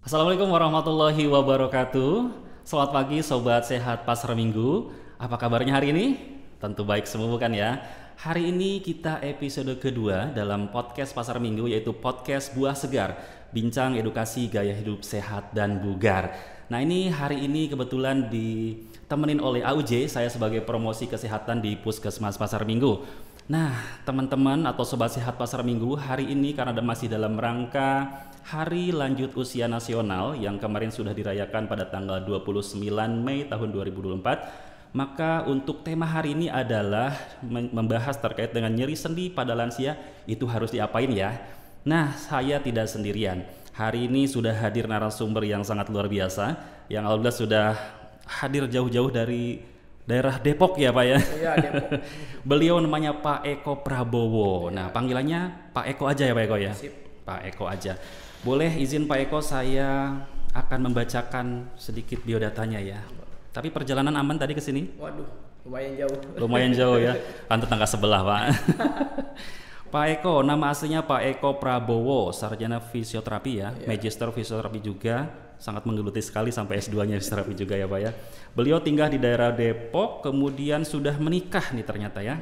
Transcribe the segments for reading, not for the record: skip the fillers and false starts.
Assalamualaikum warahmatullahi wabarakatuh. Selamat pagi Sobat Sehat Pasar Minggu. Apa kabarnya hari ini? Tentu baik semua bukan ya? Hari ini kita episode kedua dalam podcast Pasar Minggu, yaitu podcast Buah Segar, bincang edukasi gaya hidup sehat dan bugar. Nah, ini hari ini kebetulan ditemenin oleh AUJ, saya sebagai promosi kesehatan di Puskesmas Pasar Minggu. Nah, teman-teman atau Sobat Sehat Pasar Minggu, hari ini karena masih dalam rangka Hari Lanjut Usia Nasional yang kemarin sudah dirayakan pada tanggal 29 Mei tahun 2024, maka untuk tema hari ini adalah membahas terkait dengan nyeri sendi pada lansia, itu harus diapain ya? Nah, saya tidak sendirian. Hari ini sudah hadir narasumber yang sangat luar biasa, yang alhamdulillah sudah hadir jauh-jauh dari daerah Depok ya Pak ya? Iya, Depok. Beliau namanya Pak Eko Prabowo. Nah, panggilannya Pak Eko aja ya Pak Eko ya? Sip. Pak Eko aja. Boleh izin Pak Eko, saya akan membacakan sedikit biodatanya ya. Tapi perjalanan aman tadi ke sini? Waduh, lumayan jauh. Lumayan jauh ya. Kan tetangga sebelah, Pak. Pak Eko, nama aslinya Pak Eko Prabowo, sarjana fisioterapi ya, magister fisioterapi juga, sangat menggeluti sekali sampai S2-nya fisioterapi juga ya Pak ya. Beliau tinggal di daerah Depok, kemudian sudah menikah nih ternyata ya.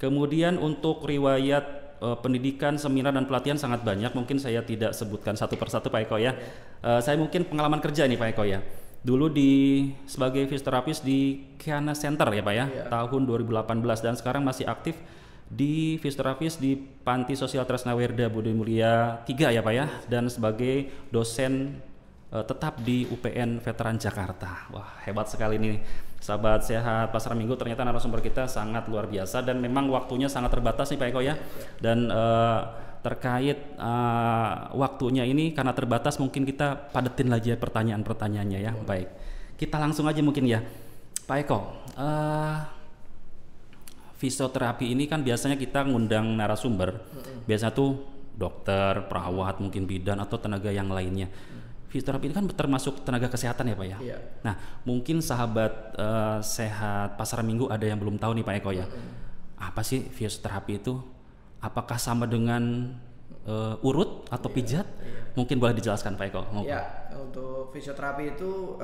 Kemudian untuk riwayat pendidikan, seminar dan pelatihan sangat banyak, mungkin saya tidak sebutkan satu persatu Pak Eko ya. Saya mungkin pengalaman kerja nih Pak Eko ya. Dulu sebagai fisioterapis di Kiana Center ya Pak ya, tahun 2018, dan sekarang masih aktif di fisioterapis di Panti Sosial Tresnawerda Budi Mulia 3 ya Pak ya, dan sebagai dosen tetap di UPN Veteran Jakarta. Wah, hebat sekali nih Sahabat Sehat Pasar Minggu, ternyata narasumber kita sangat luar biasa dan memang waktunya sangat terbatas nih Pak Eko ya. Dan terkait waktunya ini karena terbatas, mungkin kita padetin lagi pertanyaan-pertanyaannya ya. Baik, kita langsung aja mungkin ya Pak Eko. Fisioterapi ini kan biasanya kita ngundang narasumber, biasanya tuh dokter, perawat, mungkin bidan atau tenaga yang lainnya. Fisioterapi ini kan termasuk tenaga kesehatan ya Pak ya. Iya. Nah, mungkin sahabat Sehat Pasar Minggu ada yang belum tahu nih Pak Eko ya. Apa sih fisioterapi itu? Apakah sama dengan urut atau pijat? Mungkin boleh dijelaskan Pak Eko. Iya, untuk fisioterapi itu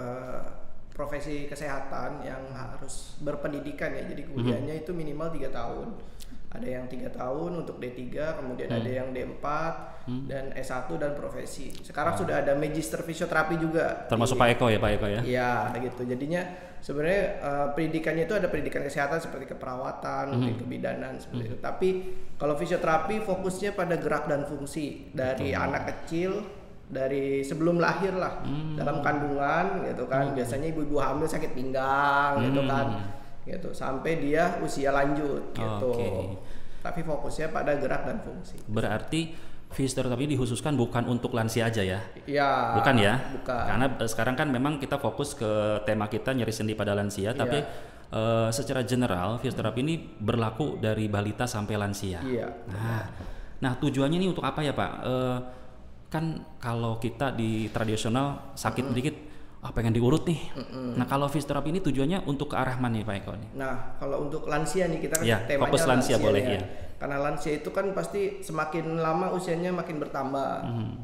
profesi kesehatan yang harus berpendidikan ya. Jadi kuliahnya itu minimal 3 tahun. Ada yang 3 tahun untuk D3, kemudian ada yang D4 dan S1 dan profesi. Sekarang sudah ada magister fisioterapi juga. Termasuk Pak Eko ya Pak Eko ya? Iya gitu. Jadinya sebenarnya pendidikannya itu ada pendidikan kesehatan seperti keperawatan, mungkin kebidanan seperti itu. Tapi kalau fisioterapi fokusnya pada gerak dan fungsi dari anak kecil, dari sebelum lahir lah, dalam kandungan gitu kan. Biasanya ibu-ibu hamil sakit pinggang gitu kan. Gitu sampai dia usia lanjut gitu. Tapi fokusnya pada gerak dan fungsi. Berarti fisioterapi dikhususkan bukan untuk lansia aja ya? Iya. Bukan ya? Bukan. Karena sekarang kan memang kita fokus ke tema kita nyeri sendi pada lansia, tapi secara general fisioterapi ini berlaku dari balita sampai lansia. Iya. Nah tujuannya ini untuk apa ya Pak? Kan kalau kita di tradisional sakit dikit, pengen diurut nih. Nah kalau fisioterapi ini tujuannya untuk ke arah mana nih Pak Eko nih? Nah kalau untuk lansia nih, kita kan temanya fokus lansia boleh ya. Karena lansia itu kan pasti semakin lama usianya makin bertambah,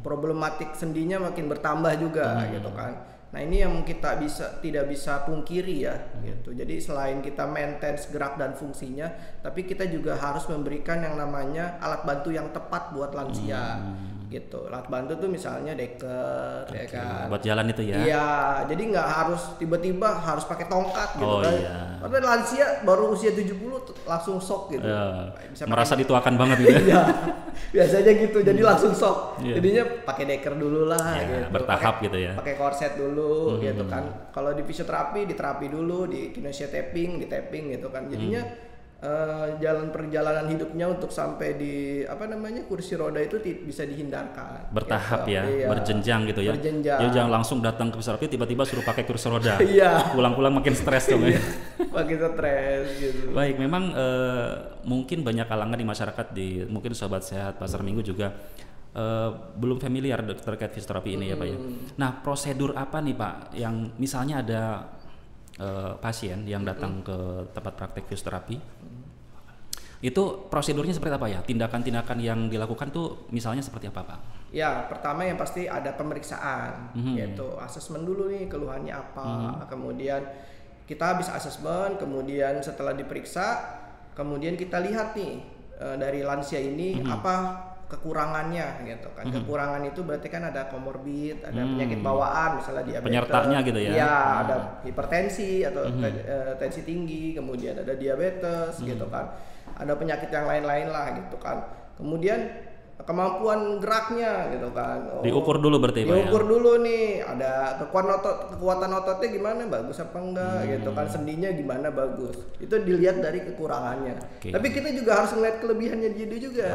problematik sendinya makin bertambah juga gitu kan. Nah ini yang kita tidak bisa pungkiri ya gitu. Jadi selain kita maintain gerak dan fungsinya, tapi kita juga harus memberikan yang namanya alat bantu yang tepat buat lansia. Gitu. Alat bantu tuh misalnya deker, ya kan. Buat jalan itu ya. Iya, jadi nggak harus tiba-tiba harus pakai tongkat gitu kan. Karena lansia baru usia 70 langsung shock gitu. Bisa merasa dituakan banget gitu. Iya. Biasanya gitu. Jadi langsung shock. Jadinya pakai deker dulu lah gitu. Bertahap gitu ya. Pakai korset dulu gitu kan. Kalau di fisioterapi diterapi dulu, di kinesia tapping, di tapping gitu kan. Jadinya jalan perjalanan hidupnya untuk sampai di kursi roda itu bisa dihindarkan. Bertahap gitu. Berjenjang gitu ya. Berjenjang. Jadi jangan langsung datang ke fisioterapi tiba-tiba suruh pakai kursi roda. Iya. Pulang-pulang makin stres dong ya. Makin stres gitu. Baik, memang mungkin banyak kalangan di masyarakat, mungkin Sobat Sehat Pasar Minggu juga belum familiar terkait fisioterapi ini ya Pak ya. Nah prosedur apa nih Pak yang misalnya ada pasien yang datang ke tempat praktek fisioterapi, Itu prosedurnya seperti apa ya? Tindakan-tindakan yang dilakukan tuh misalnya seperti apa, Pak? Ya, pertama yang pasti ada pemeriksaan, yaitu asesmen dulu nih keluhannya apa. Kemudian kita habis asesmen, kemudian setelah diperiksa, kemudian kita lihat nih dari lansia ini apa kekurangannya gitu kan. Kekurangan itu berarti kan ada komorbid, ada penyakit bawaan, misalnya diabetes. Penyertanya gitu ya. Iya, ada hipertensi atau tensi tinggi, kemudian ada diabetes gitu kan. Ada penyakit yang lain-lain lah gitu kan. Kemudian kemampuan geraknya gitu kan. Diukur dulu berarti Pak ya? Diukur dulu nih, ada kekuatan ototnya gimana, bagus apa enggak gitu kan, sendinya gimana, bagus. Itu dilihat dari kekurangannya. Tapi kita juga harus ngeliat kelebihannya dia juga.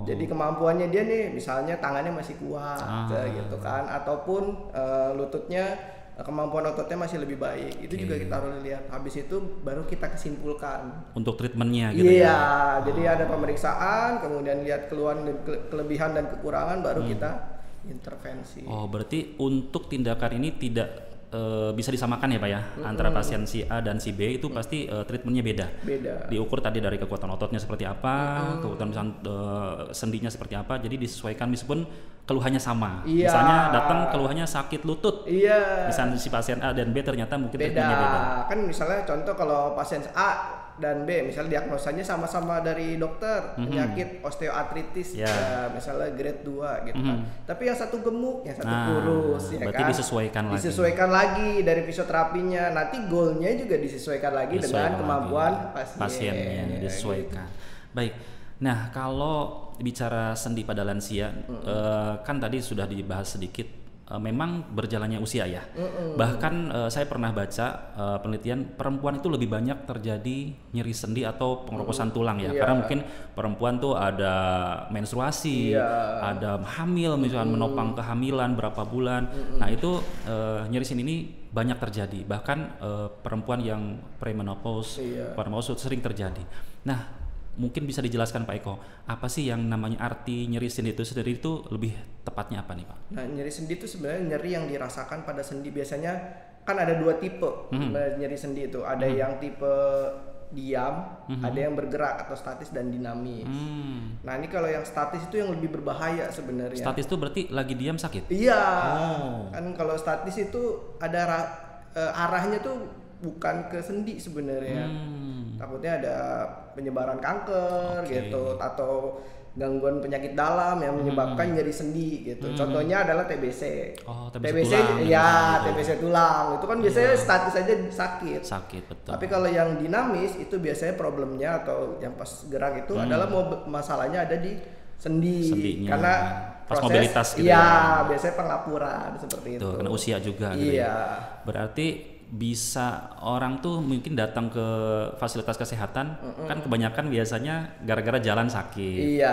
Jadi kemampuannya dia nih, misalnya tangannya masih kuat gitu kan, ataupun lututnya kemampuan ototnya masih lebih baik. Itu juga kita harus lihat. Habis itu baru kita kesimpulkan untuk treatmentnya gitu ya. Iya, jadi ada pemeriksaan, kemudian lihat kelebihan dan kekurangan, baru kita intervensi. Berarti untuk tindakan ini tidak bisa disamakan ya Pak ya, antara pasien si A dan si B itu pasti treatmentnya beda. Diukur tadi dari kekuatan ototnya seperti apa, kekuatan sendinya seperti apa, jadi disesuaikan meskipun keluhannya sama. Misalnya datang keluhannya sakit lutut, misalnya si pasien A dan B ternyata mungkin treatmentnya beda. Kan misalnya contoh kalau pasien A dan B, misalnya diagnosanya sama-sama dari dokter, penyakit osteoartritis, misalnya grade 2 gitu kan. Tapi yang satu gemuk, yang satu kurus, ya berarti kan. Disesuaikan lagi dari fisioterapinya. Nanti goalnya juga disesuaikan lagi dengan kemampuan pasiennya, disesuaikan. Baik. Nah, kalau bicara sendi pada lansia, kan tadi sudah dibahas sedikit. Memang berjalannya usia ya. Bahkan saya pernah baca penelitian perempuan itu lebih banyak terjadi nyeri sendi atau pengeroposan tulang ya. Karena mungkin perempuan tuh ada menstruasi, ada hamil misalnya menopang kehamilan berapa bulan. Nah itu nyeri sendi ini banyak terjadi. Bahkan perempuan yang premenopause, menopause sering terjadi. Nah mungkin bisa dijelaskan Pak Eko, apa sih yang namanya arti nyeri sendi itu sendiri itu lebih tepatnya apa nih Pak? Nah nyeri sendi itu sebenarnya nyeri yang dirasakan pada sendi. Biasanya kan ada dua tipe nyeri sendi itu. Ada yang tipe diam, ada yang bergerak atau statis dan dinamis. Nah ini kalau yang statis itu yang lebih berbahaya sebenarnya. Statis itu berarti lagi diam sakit? Iya. Kan kalau statis itu ada arahnya tuh bukan ke sendi sebenarnya. Takutnya ada penyebaran kanker gitu, atau gangguan penyakit dalam yang menyebabkan nyeri sendi gitu. Contohnya adalah TBC. TBC tulang, TBC tulang. Itu kan biasanya statis aja sakit. Betul. Tapi kalau yang dinamis itu biasanya problemnya atau yang pas gerak itu adalah masalahnya ada di sendinya. Karena pas mobilitas gitu. Biasanya pengapuran seperti itu. Karena usia juga gitu ya. Berarti bisa orang tuh mungkin datang ke fasilitas kesehatan kan kebanyakan biasanya gara-gara jalan sakit,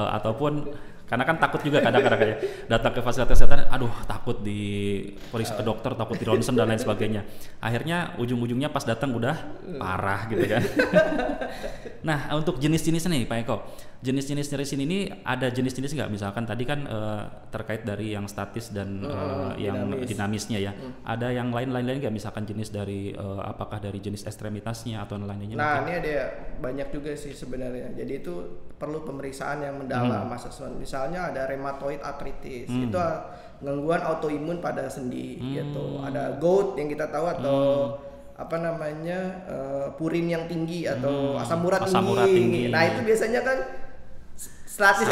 ataupun karena kan takut juga kadang-kadang ya datang ke fasilitas kesehatan, aduh takut diperiksa ke dokter, takut di ronsen dan lain sebagainya. Akhirnya ujung-ujungnya pas datang udah parah gitu kan. Nah untuk jenis-jenisnya nih Pak Eko, jenis-jenis nyeri sendi ini ada jenis-jenis nggak? Misalkan tadi kan terkait dari yang statis dan yang dinamisnya ya. Ada yang lain-lain nggak? Misalkan jenis dari apakah dari jenis ekstremitasnya atau lain-lainnya? Nah ini ada banyak juga sih sebenarnya. Jadi itu perlu pemeriksaan yang mendalam asesmen. Misalnya ada rheumatoid arthritis, itu gangguan autoimun pada sendi gitu. Ada gout yang kita tahu atau apa namanya purin yang tinggi atau asam urat tinggi. Nah itu biasanya kan statis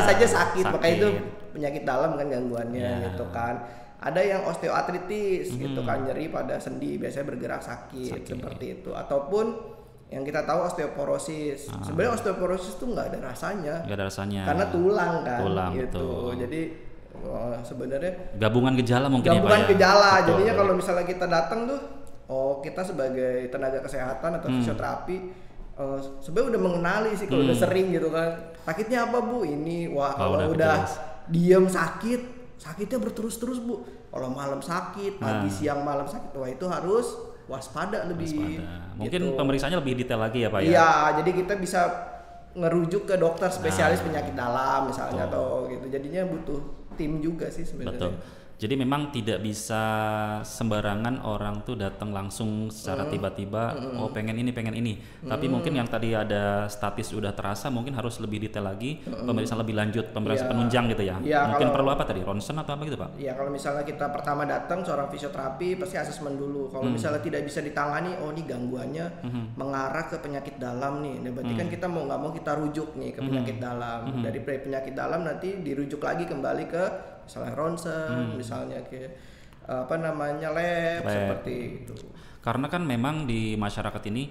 aja sakit. Makanya itu penyakit dalam kan gangguannya gitu kan. Ada yang osteoartritis gitu kan, nyeri pada sendi, biasanya bergerak sakit seperti itu. Ataupun yang kita tahu osteoporosis. Sebenarnya osteoporosis itu nggak ada rasanya. Karena tulang kan. Gitu. Betul. Jadi sebenarnya gabungan gejala mungkin gabungan gejala. Jadinya kalau misalnya kita datang tuh, kita sebagai tenaga kesehatan atau fisioterapi sebenarnya udah mengenali sih kalau udah sering gitu kan. Sakitnya apa Bu? Ini kalau udah diem sakitnya berterus-terus Bu. Kalau malam sakit, pagi siang malam sakit, itu harus waspada lebih. Mungkin gitu. Pemeriksaannya lebih detail lagi ya Pak ya? Iya, jadi kita bisa ngerujuk ke dokter spesialis penyakit dalam misalnya atau gitu. Jadinya butuh tim juga sih sebenarnya. Betul. Jadi memang tidak bisa sembarangan orang tuh datang langsung secara tiba-tiba, oh pengen ini. Tapi mungkin yang tadi ada statis udah terasa, mungkin harus lebih detail lagi, pemeriksaan lebih lanjut, pemeriksaan penunjang gitu ya. Mungkin perlu apa tadi? Ronsen atau apa gitu Pak? Ya kalau misalnya kita pertama datang seorang fisioterapi pasti asesmen dulu. Kalau misalnya tidak bisa ditangani, oh ini gangguannya mengarah ke penyakit dalam nih. Nah, berarti kan kita mau nggak mau kita rujuk nih ke penyakit dalam. Dari penyakit dalam nanti dirujuk lagi kembali ke misalnya ronsen, misalnya ke lab seperti itu. Karena kan memang di masyarakat ini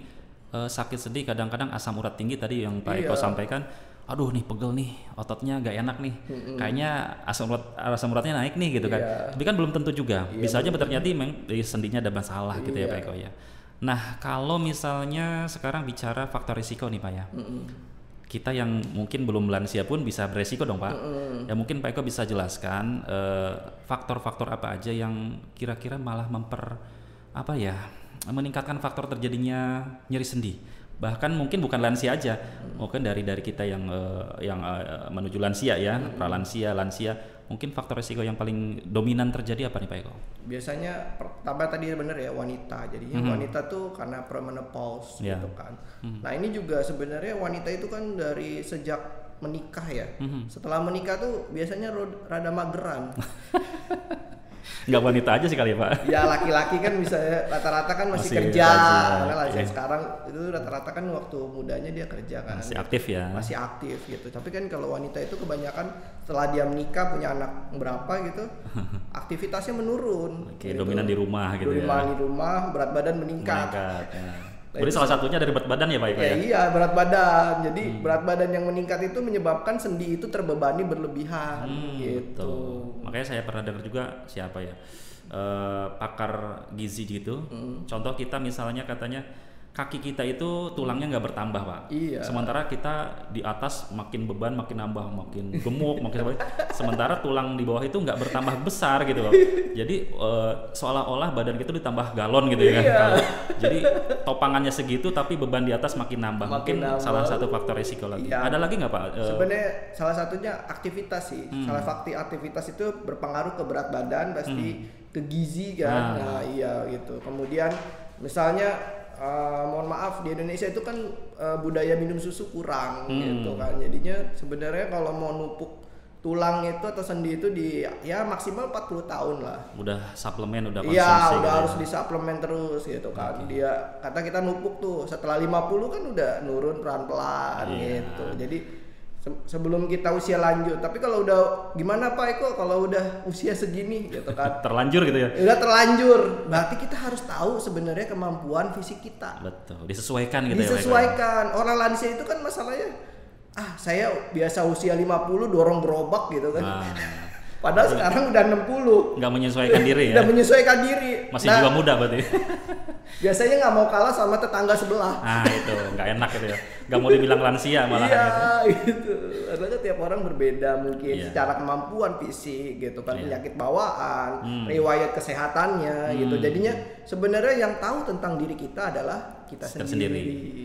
sakit sedih kadang-kadang asam urat tinggi tadi yang Pak Eko sampaikan. Aduh nih pegel nih, ototnya nggak enak nih, kayaknya asam uratnya naik nih gitu kan. Tapi kan belum tentu juga. Bisa aja ternyata memang di sendinya ada masalah gitu ya Pak Eko ya. Nah kalau misalnya sekarang bicara faktor risiko nih Pak ya. Kita yang mungkin belum lansia pun bisa beresiko dong Pak. Ya mungkin Pak Eko bisa jelaskan faktor-faktor apa aja yang kira-kira malah meningkatkan faktor terjadinya nyeri sendi. Bahkan mungkin bukan lansia aja, mungkin dari kita yang menuju lansia ya, pralansia, lansia. Mungkin faktor risiko yang paling dominan terjadi apa nih Pak Eko? Biasanya pertama tadi benar ya wanita. Jadinya wanita tuh karena premenopause gitu kan. Nah ini juga sebenarnya wanita itu kan dari sejak menikah ya. Setelah menikah tuh biasanya rada mageran. Nggak wanita aja sih kali ya Pak? Ya laki-laki kan bisa rata-rata kan masih kerja. Karena lansia sekarang itu rata-rata kan waktu mudanya dia kerja kan. Masih aktif ya? Masih aktif gitu. Tapi kan kalau wanita itu kebanyakan setelah dia menikah punya anak berapa gitu, aktivitasnya menurun. Gitu. Dominan di rumah gitu ya? Dominan di rumah, berat badan meningkat. Jadi salah satunya dari berat badan ya Pak Eko ya? Iya berat badan. Jadi berat badan yang meningkat itu menyebabkan sendi itu terbebani berlebihan gitu. Makanya saya pernah dengar juga siapa ya pakar gizi gitu. Contoh kita misalnya katanya kaki kita itu tulangnya nggak bertambah Pak. Iya. Sementara kita di atas makin beban makin nambah, makin gemuk, sementara tulang di bawah itu nggak bertambah besar gitu Pak. Jadi seolah-olah badan kita ditambah galon gitu ya kan. Jadi topangannya segitu tapi beban di atas makin nambah. Mungkin salah satu faktor risiko lagi. Ada lagi nggak Pak? Sebenarnya salah satunya aktivitas sih. Salah faktor aktivitas itu berpengaruh ke berat badan, pasti ke gizi kan. Nah iya gitu. Kemudian misalnya mohon maaf di Indonesia itu kan budaya minum susu kurang gitu kan. Jadinya sebenarnya kalau mau nupuk tulang itu atau sendi itu di ya maksimal 40 tahun lah. Udah suplemen udah konsumsi. Iya, udah harus disuplemen terus gitu kan. Dia kata kita nupuk tuh setelah 50 kan udah nurun pelan-pelan gitu. Jadi sebelum kita usia lanjut. Tapi kalau udah gimana Pak Eko kalau udah usia segini gitu kan. Terlanjur gitu ya. Udah terlanjur. Berarti kita harus tahu sebenarnya kemampuan fisik kita. Betul. Disesuaikan gitu Disesuaikan. Orang lansia itu kan masalahnya saya biasa usia 50 dorong gerobak gitu kan. Padahal sekarang udah 60. Nggak menyesuaikan diri ya. Udah menyesuaikan diri. Masih jiwa muda berarti. Biasanya nggak mau kalah sama tetangga sebelah. Nah itu nggak enak gitu ya. Nggak mau dibilang lansia malah. Iya gitu. Karena kan tiap orang berbeda mungkin secara kemampuan fisik gitu kan, penyakit bawaan, riwayat kesehatannya gitu. Jadinya sebenarnya yang tahu tentang diri kita adalah kita sendiri.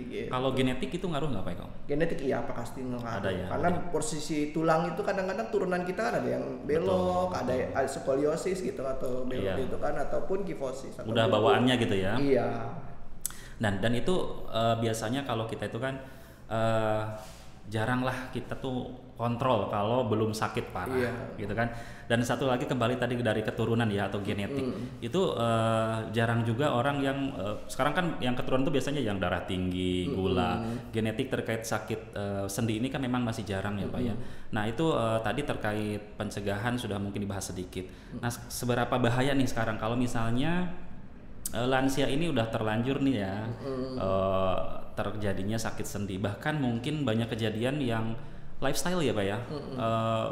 Gitu. Kalau genetik itu ngaruh nggak Pak Eko? Genetik iya pasti ngaruh. Ada ya. Karena posisi tulang itu kadang-kadang turunan kita kan ada yang belok, ada skoliosis gitu atau belok gitu kan, ataupun kifosis. Udah bawaannya gitu ya. Iya. Dan itu biasanya kalau kita itu kan jarang lah kita tuh kontrol kalau belum sakit parah gitu kan. Dan satu lagi kembali tadi dari keturunan ya atau genetik itu jarang juga orang yang sekarang kan yang keturunan itu biasanya yang darah tinggi, gula, genetik terkait sakit sendi ini kan memang masih jarang ya Pak ya. Nah itu tadi terkait pencegahan sudah mungkin dibahas sedikit. Nah seberapa bahaya nih sekarang kalau misalnya lansia ini udah terlanjur nih ya terjadinya sakit sendi, bahkan mungkin banyak kejadian yang lifestyle ya Pak ya.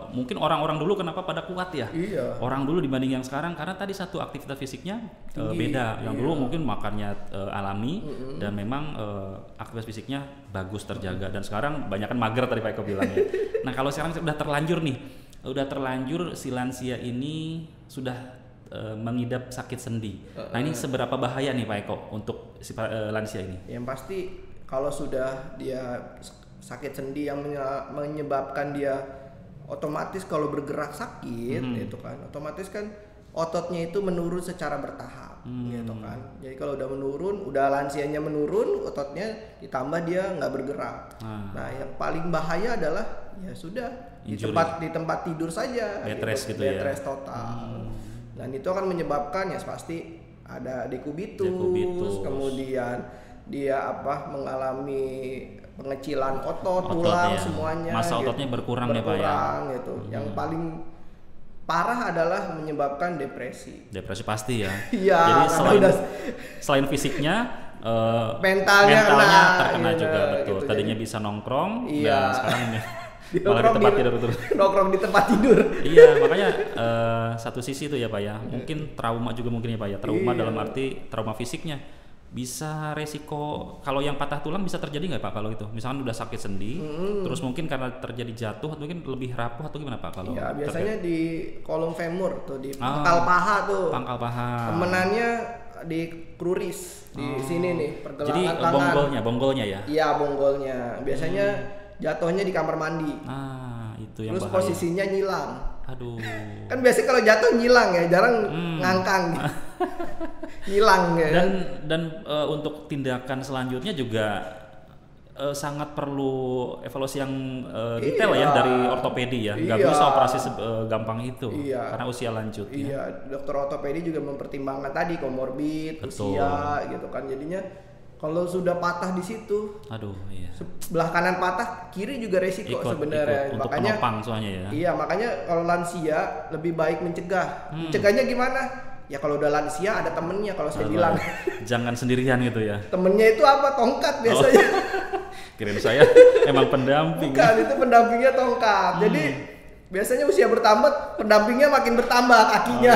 Mungkin orang-orang dulu kenapa pada kuat ya? Iya. Orang dulu dibanding yang sekarang karena tadi satu aktivitas fisiknya beda. Yang dulu mungkin makannya alami dan memang aktivitas fisiknya bagus terjaga, dan sekarang banyak kan mager tadi Pak Eko bilang ya. Nah kalau sekarang udah terlanjur si lansia ini sudah mengidap sakit sendi. Nah ini seberapa bahaya nih Pak Eko untuk si lansia ini? Yang pasti kalau sudah dia sakit sendi yang menyebabkan dia otomatis kalau bergerak sakit itu kan otomatis kan ototnya itu menurun secara bertahap gitu kan. Jadi kalau udah menurun, udah lansianya menurun, ototnya ditambah dia nggak bergerak. Nah yang paling bahaya adalah ya sudah di tempat tidur saja, bed rest gitu bed ya. rest total. Dan itu akan menyebabkan ya pasti ada dekubitus, kemudian dia mengalami pengecilan otot, tulang, semuanya. Masa ototnya berkurang ya Pak ya. Gitu. Yang paling parah adalah menyebabkan depresi. Depresi pasti ya. Iya. Jadi selain fisiknya, mentalnya terkena juga gitu. betul. Tadinya bisa nongkrong, dan sekarang malah di tempat tidur terus. Nongkrong di tempat tidur. Iya, makanya satu sisi itu ya Pak ya. Mungkin trauma juga mungkin ya Pak ya. Trauma dalam arti trauma fisiknya. Bisa resiko kalau yang patah tulang bisa terjadi nggak Pak kalau itu? Misalkan udah sakit sendi, terus mungkin karena terjadi jatuh atau mungkin lebih rapuh atau gimana Pak kalau? Ya biasanya di kolom femur tuh di pangkal paha tuh. Pangkal paha. Temenannya di kruris di sini nih pergelangan tangan. Jadi bonggolnya ya? Iya bonggolnya. Biasanya jatuhnya di kamar mandi. Itu yang terus bahaya. Posisinya nyilang. Aduh. Kan biasanya kalau jatuh nyilang ya, jarang ngangkang. Nyilang ya. Dan untuk tindakan selanjutnya juga sangat perlu evaluasi yang detail ya dari ortopedi ya. Nggak bisa operasi gampang itu karena usia lanjut. Iya, dokter ortopedi juga mempertimbangkan tadi komorbid, usia gitu kan. Jadinya kalau sudah patah di situ, sebelah kanan patah, kiri juga resiko sebenarnya. Untuk makanya penopang soalnya ya. Iya, makanya kalau lansia lebih baik mencegah. Mencegahnya gimana? Ya kalau udah lansia ada temennya, kalau saya bilang. Jangan sendirian gitu ya. Temennya itu apa? Tongkat biasanya. Kirain saya emang pendamping. Bukan, itu pendampingnya tongkat. Jadi biasanya usia bertambah, pendampingnya makin bertambah kakinya.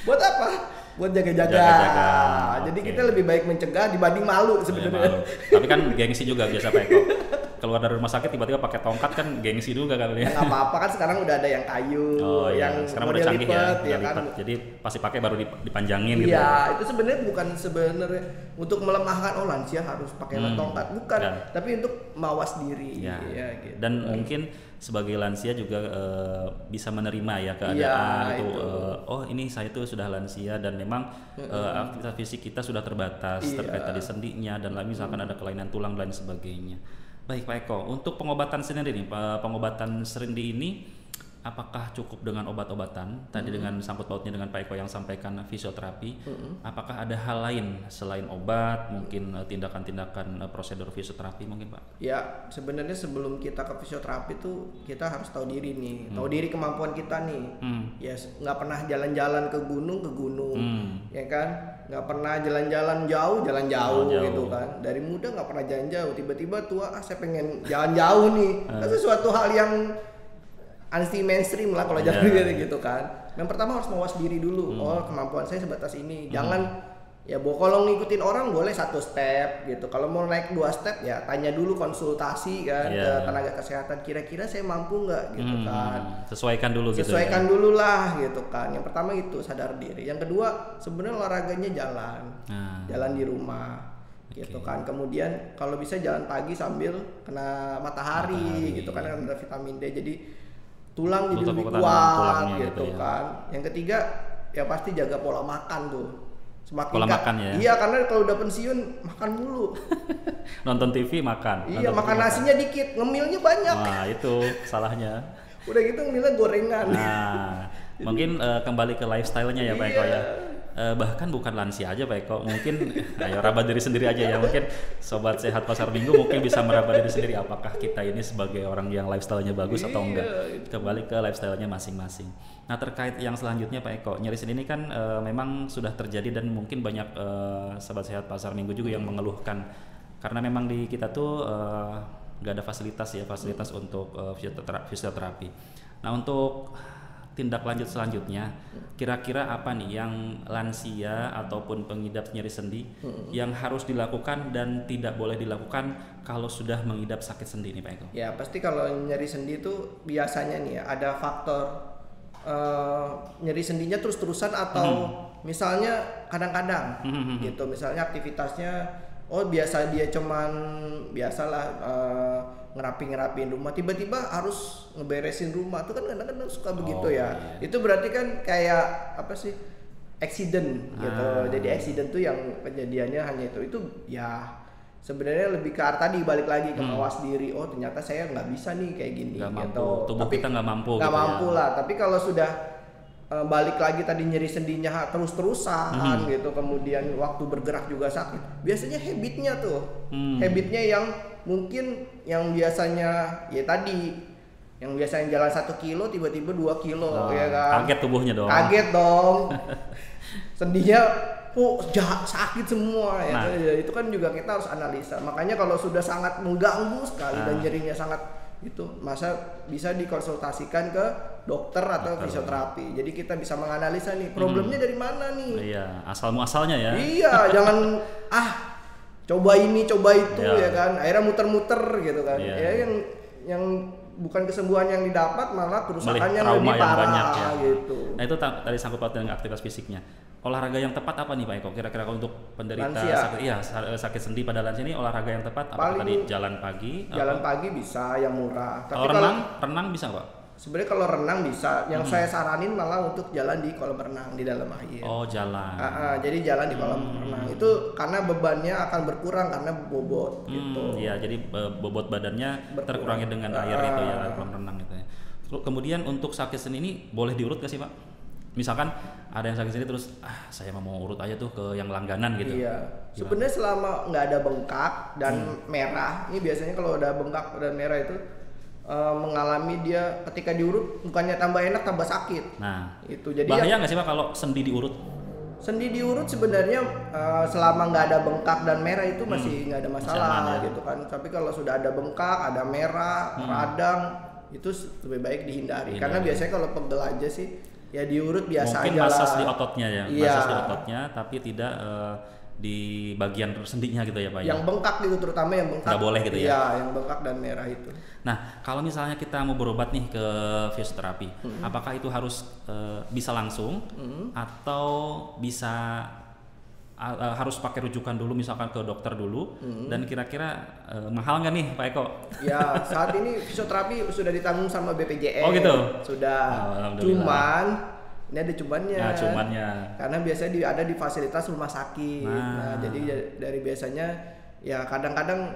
Buat apa? Buat jaga-jaga. Jadi kita lebih baik mencegah dibanding malu sebenarnya. Tapi kan gengsi juga biasa Pak Eko. Keluar dari rumah sakit tiba-tiba pakai tongkat kan gengsi juga kali ya. Nggak apa-apa kan sekarang udah ada yang kayu, yang sekarang udah canggih lipet, ya kan. Jadi pasti pakai baru dipanjangin gitu. Iya, itu sebenarnya bukan untuk melemahkan lansia harus pakai tongkat, bukan. Tapi untuk mawas diri. Gitu. Dan mungkin sebagai lansia juga bisa menerima ya keadaan ini saya tuh sudah lansia dan memang aktivitas fisik kita sudah terbatas terkait tadi sendinya dan lain misalkan ada kelainan tulang dan sebagainya. Baik Pak Eko, untuk pengobatan sendiri nih, pengobatan sendi ini apakah cukup dengan obat-obatan? Tadi dengan sangkut pautnya dengan Pak Eko yang sampaikan fisioterapi, apakah ada hal lain selain obat, mungkin tindakan-tindakan prosedur fisioterapi mungkin Pak? Ya sebenarnya sebelum kita ke fisioterapi tuh kita harus tahu diri nih, tahu diri kemampuan kita nih. Ya nggak pernah jalan-jalan ke gunung, ya kan? Nggak pernah jalan-jalan jauh gitu kan. Dari muda nggak pernah jalan jauh, tiba-tiba tua saya pengen jalan jauh nih. Itu sesuatu hal yang anti mainstream lah kalau jalan gitu kan. Yang pertama harus mawas diri dulu. Kemampuan saya sebatas ini. Jangan kalau ngikutin orang boleh 1 step gitu. Kalau mau naik 2 step ya tanya dulu, konsultasi kan ke tenaga kesehatan, kira-kira saya mampu nggak gitu kan. Sesuaikan dulu dulu lah gitu kan. Yang pertama itu sadar diri. Yang kedua sebenarnya olahraganya jalan di rumah gitu kan. Kemudian kalau bisa jalan pagi sambil kena matahari gitu kan, ada vitamin D jadi tulang jadi lebih kuat gitu kan. Yang ketiga ya pasti jaga pola makan tuh. Pola makan ya? Iya, karena kalau udah pensiun makan mulu. Nonton TV makan. Iya, makan nasinya dikit, ngemilnya banyak. Nah, itu salahnya. Udah gitu ngemilnya gorengan. Nah, mungkin kembali ke lifestyle-nya ya Pak Eko ya. Bahkan bukan lansia aja Pak Eko, mungkin ayo raba diri sendiri aja ya. Mungkin sobat sehat pasar minggu mungkin bisa meraba diri sendiri apakah kita ini sebagai orang yang lifestyle-nya bagus atau enggak. Kembali ke lifestyle-nya masing-masing. Nah, terkait yang selanjutnya Pak Eko, nyeri sendi ini kan memang sudah terjadi dan mungkin banyak sobat sehat pasar minggu juga yang mengeluhkan karena memang di kita tuh nggak ada fasilitas untuk fisioterapi. Nah, untuk tindak lanjut selanjutnya, kira-kira apa nih yang lansia ataupun pengidap nyeri sendi yang harus dilakukan dan tidak boleh dilakukan kalau sudah mengidap sakit sendi nih Pak Eko? Ya pasti kalau nyeri sendi itu biasanya nih ya, ada faktor nyeri sendinya terus-terusan atau misalnya kadang-kadang gitu, misalnya aktivitasnya biasa dia cuman biasalah ngerapiin rumah, tiba-tiba harus ngeberesin rumah tuh kan kadang-kadang suka begitu ya. Iya. Itu berarti kan kayak apa sih, accident gitu. Jadi accident tuh yang kejadiannya hanya itu ya sebenarnya lebih ke arah tadi, balik lagi ke mawas diri. Oh ternyata saya nggak bisa nih kayak gini Nggak gitu. mampu. Tubuh Tapi kita nggak mampu nggak gitu mampu ya. lah. Tapi kalau sudah balik lagi tadi nyeri sendinya terus-terusan gitu, kemudian waktu bergerak juga sakit, biasanya habitnya tuh habitnya yang mungkin yang biasanya ya tadi yang biasanya jalan 1 kilo tiba-tiba 2 kilo ya kan, Kaget tubuhnya dong. kaget dong. Sendinya sakit semua ya. Itu kan juga kita harus analisa. Makanya kalau sudah sangat mengganggu sekali dan nyerinya sangat itu, masa bisa dikonsultasikan ke dokter atau fisioterapi. Jadi kita bisa menganalisa nih problemnya dari mana nih. Iya, asal muasalnya ya. Iya, jangan coba ini coba itu ya kan. Akhirnya muter-muter gitu kan. Ya yang bukan kesembuhan yang didapat, malah kerusakan yang lebih parah banyak, ya. gitu. Nah itu tadi sangkut paut dengan aktivitas fisiknya. Olahraga yang tepat apa nih Pak Eko? Kira-kira untuk penderita sakit sendi pada lansia ini olahraga yang tepat apa tadi? Jalan pagi? Jalan pagi bisa, yang murah. Tapi kalau renang bisa Pak? Sebenarnya kalau renang bisa. Yang saya saranin malah untuk jalan di kolam renang di dalam air. Oh jalan. Jadi jalan di kolam renang itu karena bebannya akan berkurang karena bobot gitu. Iya, jadi bobot badannya terkurangi dengan air itu ya, kolam renang itu ya. Kemudian untuk sakit sendi ini boleh diurut gak sih Pak? Misalkan ada yang sakit sendi terus saya mau urut aja tuh ke yang langganan gitu. Iya. Sebenarnya selama nggak ada bengkak dan merah, ini biasanya kalau udah bengkak dan merah itu mengalami dia ketika diurut bukannya tambah enak tambah sakit. Nah, itu jadi bahaya nggak sih Pak kalau sendi diurut? Sendi diurut sebenarnya selama nggak ada bengkak dan merah itu masih nggak ada masalah gitu kan. Tapi kalau sudah ada bengkak, ada merah, radang, itu lebih baik dihindari. Karena biasanya kalau pegel aja sih ya diurut biasa mungkin aja lah. Mungkin masas di ototnya ya, iya. Masas di ototnya tapi tidak di bagian sendinya gitu ya Pak. Yang bengkak gitu, terutama yang bengkak. Nggak boleh gitu ya? Iya, yang bengkak dan merah itu. Nah, kalau misalnya kita mau berobat nih ke fisioterapi, apakah itu harus bisa langsung atau bisa harus pakai rujukan dulu misalkan ke dokter dulu dan kira-kira mahal nggak nih Pak Eko? Ya, saat ini fisioterapi sudah ditanggung sama BPJS. Oh gitu? Sudah. Cuman ini ada cumannya. Nah, cumannya. Karena biasanya ada di fasilitas rumah sakit. Nah, jadi dari biasanya ya kadang-kadang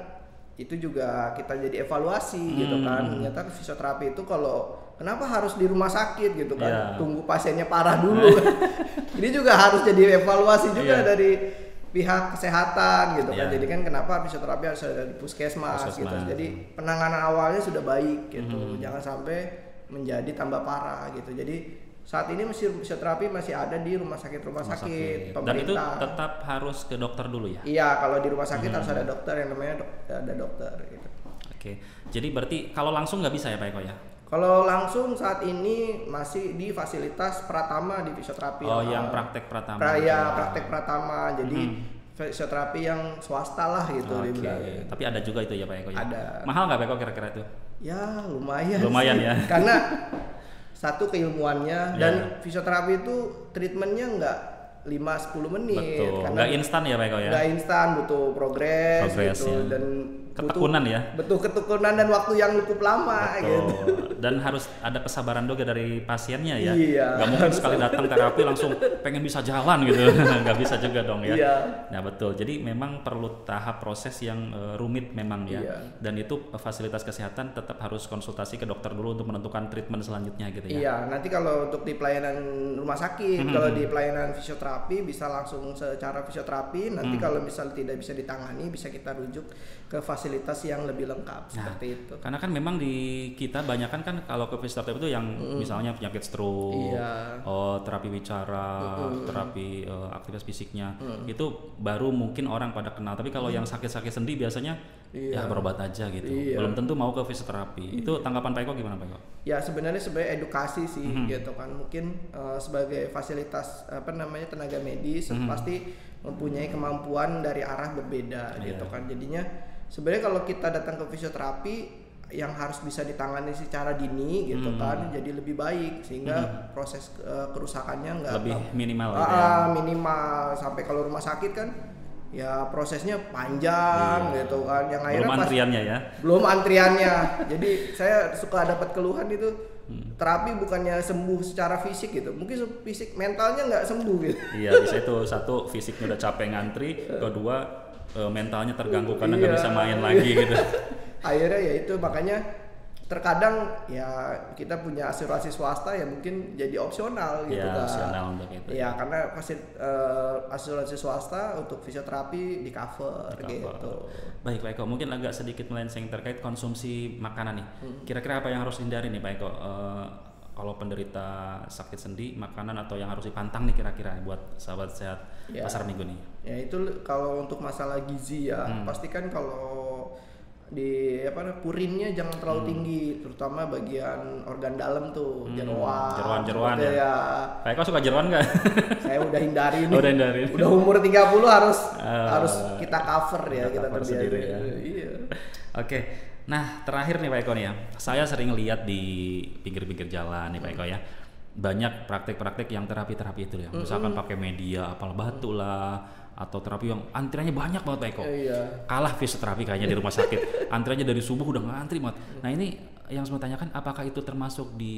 itu juga kita jadi evaluasi gitu kan. Ternyata fisioterapi itu kalau kenapa harus di rumah sakit gitu kan? Tunggu pasiennya parah dulu. Ini juga harus jadi evaluasi juga dari pihak kesehatan gitu kan. Jadi kan kenapa fisioterapi harus ada di puskesmas gitu. Jadi penanganan awalnya sudah baik gitu. Jangan sampai menjadi tambah parah gitu. Jadi saat ini fisioterapi masih ada di rumah sakit pemerintah. Dan itu tetap harus ke dokter dulu ya? Iya, kalau di rumah sakit harus ada dokter yang namanya ada dokter gitu. Oke, jadi berarti kalau langsung nggak bisa ya Pak Eko ya? Kalau langsung saat ini masih di fasilitas Pratama di fisioterapi. Oh, yang praktek Pratama. Praktek Pratama. Jadi fisioterapi yang swasta lah gitu. Tapi ada juga itu ya Pak Eko ya? Ada. Mahal nggak Pak Eko kira-kira itu? Ya lumayan. Lumayan sih. Ya. Karena satu keilmuannya dan fisioterapi itu treatmentnya nggak 5-10 menit. Betul. Nggak instan ya Pak Eko ya? Nggak instan, butuh progres gitu dan ketekunan ya. Betul, ketekunan dan waktu yang cukup lama gitu. Dan harus ada kesabaran juga dari pasiennya ya. Iya. Gak mungkin sekali datang terapi langsung pengen bisa jalan gitu. Gak bisa juga dong ya. Iya. Nah betul. Jadi memang perlu tahap proses yang rumit memang ya. Iya. Dan itu fasilitas kesehatan tetap harus konsultasi ke dokter dulu untuk menentukan treatment selanjutnya gitu ya. Iya. Nanti kalau untuk di pelayanan rumah sakit, kalau di pelayanan fisioterapi bisa langsung secara fisioterapi. Nanti kalau misal tidak bisa ditangani, bisa kita rujuk ke fasilitas yang lebih lengkap seperti itu. Karena kan memang di kita banyak kan kalau ke fisioterapi itu yang misalnya penyakit stroke, terapi bicara, terapi aktivitas fisiknya, itu baru mungkin orang pada kenal. Tapi kalau yang sakit-sakit sendi biasanya ya berobat aja gitu. Belum tentu mau ke fisioterapi. Itu tanggapan Pak Eko gimana Pak Eko? Ya sebenarnya edukasi sih gitu kan. Mungkin sebagai fasilitas tenaga medis pasti mempunyai kemampuan dari arah berbeda gitu kan. Jadinya sebenarnya kalau kita datang ke fisioterapi yang harus bisa ditangani secara dini gitu kan, jadi lebih baik sehingga proses kerusakannya nggak lebih minimal minimal sampai kalau rumah sakit kan ya prosesnya panjang gitu kan, yang akhirnya belum antriannya ya. belum antriannya. Jadi saya suka dapat keluhan itu terapi bukannya sembuh secara fisik gitu, mungkin fisik mentalnya nggak sembuh gitu. Iya, bisa itu satu fisiknya udah capek ngantri, kedua mentalnya terganggu karena nggak bisa main lagi gitu. Akhirnya ya itu makanya terkadang ya kita punya asuransi swasta ya mungkin jadi opsional gitu ya, kan. opsional untuk itu. Ya karena pasti asuransi swasta untuk fisioterapi di cover gitu. Baik Pak Eko, mungkin agak sedikit melenceng terkait konsumsi makanan nih. Kira-kira apa yang harus dihindari nih Pak Eko? Kalau penderita sakit sendi, makanan atau yang harus dipantang nih kira-kira buat sahabat sehat pasar minggu nih? Ya itu kalau untuk masalah gizi ya, pastikan kalau di purinnya jangan terlalu tinggi, terutama bagian organ dalam tuh, jeroan ya. Pak Eko suka jeroan nggak? Saya udah hindari nih. Udah hindari. Udah umur 30 harus kita cover ya, kita cover sendiri ya. Iya. Oke. Nah, terakhir nih Pak Eko nih ya. Saya sering lihat di pinggir-pinggir jalan nih Pak Eko ya. Banyak praktek-praktek yang terapi-terapi itu ya. Misalkan pakai media, apal batu lah, atau terapi yang antriannya banyak banget Pak Eko. Iya. Kalah fisioterapi kayaknya di rumah sakit. Antriannya dari subuh udah ngantri banget. Nah, ini yang saya tanyakan, apakah itu termasuk di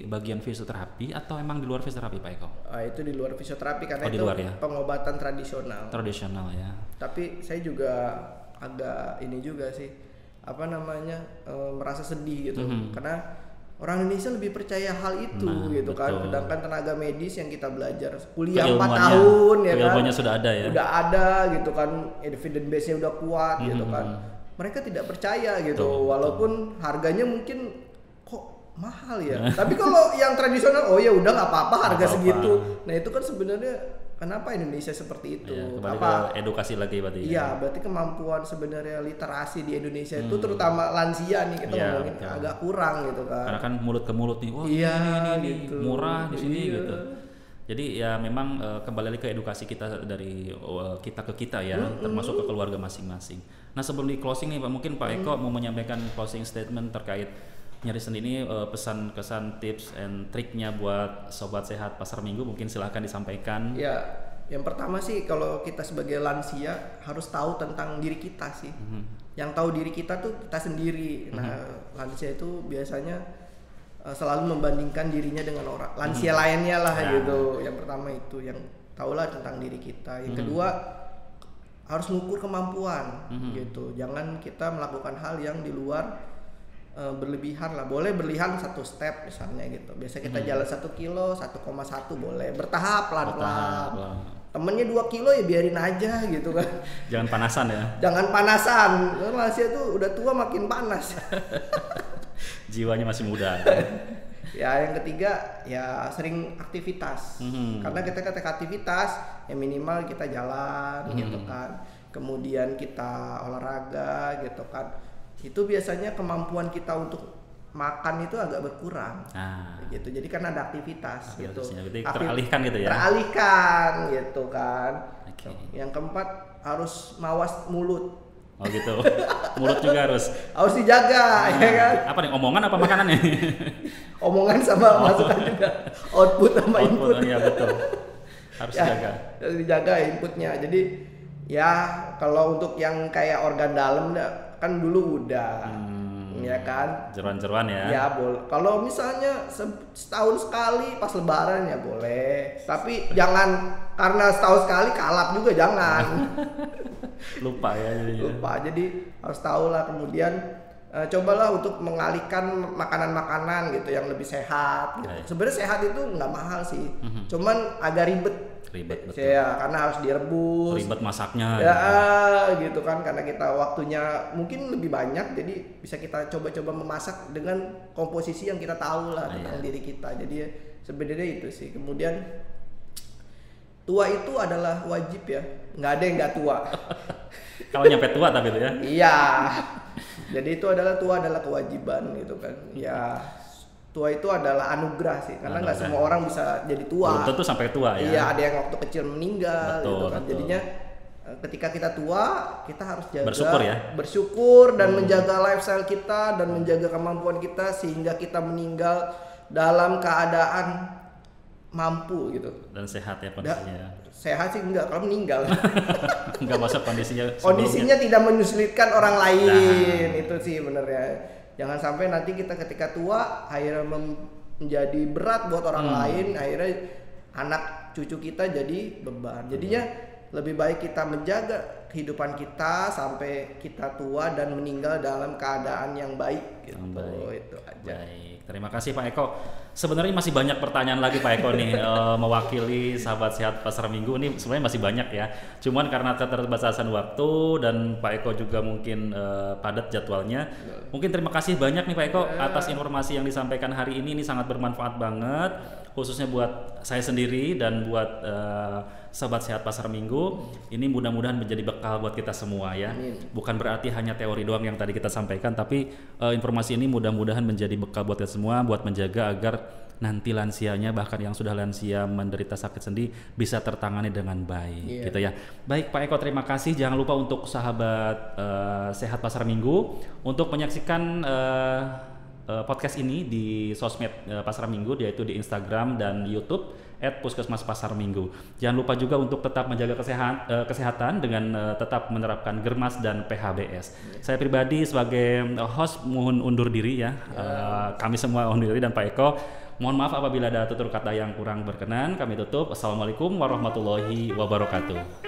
bagian fisioterapi atau emang di luar fisioterapi Pak Eko? Itu di luar fisioterapi karena di itu luar, ya? pengobatan tradisional. Tradisional ya. Tapi saya juga agak ini juga sih, merasa sedih gitu, karena orang Indonesia lebih percaya hal itu gitu kan, sedangkan tenaga medis yang kita belajar kuliah 4 tahun ya kan, ilmunya sudah ada ya, udah ada gitu kan, evidence base-nya udah kuat gitu kan, mereka tidak percaya gitu, walaupun harganya mungkin kok mahal ya, tapi kalau yang tradisional oh ya udah nggak apa-apa harga segitu. Nah itu kan sebenarnya kenapa Indonesia seperti itu? Ya, kembali ke edukasi lagi berarti. Iya, berarti kemampuan sebenarnya literasi di Indonesia itu terutama lansia nih kita ngomongin agak kurang gitu kan. Karena kan mulut ke mulut nih, wah ini gitu. Murah di sini gitu. Jadi ya memang kembali lagi ke edukasi kita dari kita ke kita ya, termasuk ke keluarga masing-masing. Nah sebelum di closing nih Pak, mungkin Pak Eko mau menyampaikan closing statement terkait Nyari Sendi ini, pesan kesan tips and triknya buat sobat sehat pasar minggu, mungkin silahkan disampaikan. Ya, yang pertama sih kalau kita sebagai lansia harus tahu tentang diri kita sih. Yang tahu diri kita tuh kita sendiri. Nah, lansia itu biasanya selalu membandingkan dirinya dengan orang lansia lainnya lah gitu. Yang pertama itu, yang tahulah tentang diri kita. Yang kedua harus mengukur kemampuan gitu. Jangan kita melakukan hal yang di luar berlebihan lah, boleh berlebihan 1 step misalnya gitu. Biasa kita jalan 1 kilo, 1,1 boleh, bertahap pelan-pelan. Temennya 2 kilo ya biarin aja gitu kan. Jangan panasan ya. Jangan panasan, Malaysia tuh udah tua makin panas. Jiwanya masih muda. Ya yang ketiga ya sering aktivitas. Karena kita aktivitas ya minimal kita jalan gitu kan. Kemudian kita olahraga gitu kan. Itu biasanya kemampuan kita untuk makan itu agak berkurang, gitu. Jadi kan ada aktivitas gitu. Teralihkan gitu ya. Teralihkan gitu kan. Okay. Yang keempat harus mawas mulut. Oh gitu. Mulut juga harus dijaga, ya kan? Apa nih, omongan apa makanannya? Omongan sama masukan juga. Output sama input. Iya betul. Harus dijaga. Harus dijaga inputnya. Jadi ya kalau untuk yang kayak organ dalam kan dulu udah ya kan, jeroan-jeroan ya. Ya boleh. Kalau misalnya setahun sekali pas lebaran ya boleh. Tapi jangan karena setahun sekali kalap juga jangan. Lupa ya jadinya. Lupa. Jadi harus tahu lah. Kemudian cobalah untuk mengalihkan makanan-makanan gitu yang lebih sehat gitu. Sebenarnya sehat itu nggak mahal sih. Cuman agak ribet betul. Ya, karena harus direbus. Ribet masaknya. Ya, gitu kan, karena kita waktunya mungkin lebih banyak, jadi bisa kita coba-coba memasak dengan komposisi yang kita tahu lah tentang diri kita. Jadi sebenarnya itu sih. Kemudian tua itu adalah wajib ya, nggak ada yang nggak tua. Kalau nyampe tua tapi itu ya. Iya. Jadi itu adalah tua adalah kewajiban gitu kan. Ya. Tua itu adalah anugerah sih, karena nggak semua orang bisa jadi tua. Belum tentu sampai tua ya. Iya, ada yang waktu kecil meninggal, gitu kan. Betul. Jadinya ketika kita tua, kita harus jaga, bersyukur dan menjaga lifestyle kita dan menjaga kemampuan kita sehingga kita meninggal dalam keadaan mampu gitu. Dan sehat ya kondisinya. Sehat sih enggak, kalau meninggal. Enggak masuk kondisinya. Kondisinya tidak menyulitkan orang lain. Itu sih bener ya. Jangan sampai nanti kita ketika tua akhirnya menjadi berat buat orang lain, akhirnya anak cucu kita jadi beban. Jadinya lebih baik kita menjaga kehidupan kita sampai kita tua dan meninggal dalam keadaan yang baik gitu. Itu aja. Baik, terima kasih Pak Eko. Sebenarnya masih banyak pertanyaan lagi Pak Eko nih mewakili sahabat sehat Pasar Minggu ini sebenarnya masih banyak ya. Cuman karena keterbatasan waktu dan Pak Eko juga mungkin padat jadwalnya. Mungkin terima kasih banyak nih Pak Eko atas informasi yang disampaikan hari ini sangat bermanfaat banget khususnya buat saya sendiri dan buat sahabat sehat Pasar Minggu. Ini mudah-mudahan menjadi bekal buat kita semua ya. Bukan berarti hanya teori doang yang tadi kita sampaikan, tapi informasi ini mudah-mudahan menjadi bekal buat kita semua buat menjaga agar nanti lansianya bahkan yang sudah lansia menderita sakit sendi bisa tertangani dengan baik gitu ya. Baik Pak Eko, terima kasih. Jangan lupa untuk sahabat sehat Pasar Minggu untuk menyaksikan podcast ini di sosmed Pasar Minggu, yaitu di Instagram dan YouTube @Puskesmas Pasar Minggu. Jangan lupa juga untuk tetap menjaga kesehatan dengan tetap menerapkan Germas dan PHBS. Saya pribadi sebagai host mohon undur diri ya. Kami semua undur diri dan Pak Eko mohon maaf apabila ada tutur kata yang kurang berkenan. Kami tutup. Assalamualaikum warahmatullahi wabarakatuh.